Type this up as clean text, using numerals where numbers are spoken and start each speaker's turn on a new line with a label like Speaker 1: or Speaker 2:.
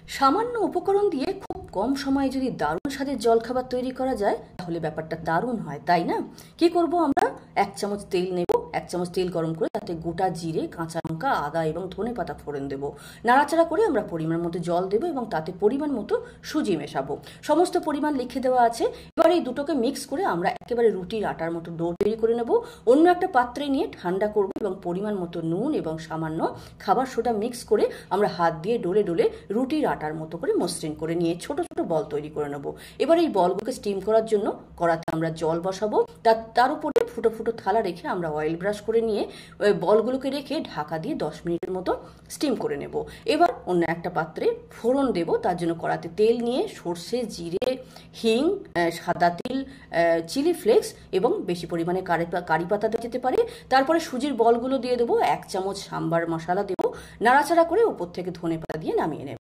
Speaker 1: সামান্য উপকরণ দিয়ে খুব কম সময়ে যদি দারুণ স্বাদের জলখাবার তৈরি করা যায় তাহলে ব্যাপারটা দারুণ হয়, তাই না? কি করব আমরা? 1 চামচ তেল নেব, 1 চামচ তেল গরম করে তাতে গোটা জিরে, কাঁচা লঙ্কা, আদা এবং ধনেপাতা ফোড়ন দেব। নাড়াচাড়া করে আমরা পরিমাণ মতো জল দেব এবং তাতে পরিমাণ মতো সুজি মেশাবো। সমস্ত পরিমাণ লিখে দেওয়া আছে। এবার এই দুটোকে মিক্স করে আমরা একেবারে রুটির আটার মতো ডো তৈরি করে নেব। অন্য একটা পাত্রে নিয়ে ঠান্ডা করব এবং পরিমাণ মতো নুন এবং সামান্য খাবার সোডা মিক্স করে আমরা হাত দিয়ে ডলে ডলে রুটির আটার মতো করে মসৃণ করে নিয়ে ছোট ছোট বল তৈরি করে নেব। এবার এই বলগুলোকে স্টিম করার জন্য কড়াতে আমরা জল বসাবো, তার উপরে ফুটো ফুটো থালা রেখে আমরা অয়েল ব্রাশ করে নিয়ে বলগুলোকে রেখে ঢাকা দিয়ে 10 মিনিটের মতো স্টিম করে নেব। এবার অন্য একটা পাত্রে ফোড়ন দেব। তার জন্য কড়াতে তেল নিয়ে সর্ষে, জিরে, হিং, সাদা তিল, চিলি ফ্লেক্স এবং বেশি পরিমাণে কারি পাতা যেতে পারে। তারপরে সুজির বলগুলো দিয়ে দেবো, 1 চামচ সাম্বার মশলা দেবো, নাড়াচাড়া করে উপর থেকে ধনেপাতা দিয়ে নামিয়ে নেব।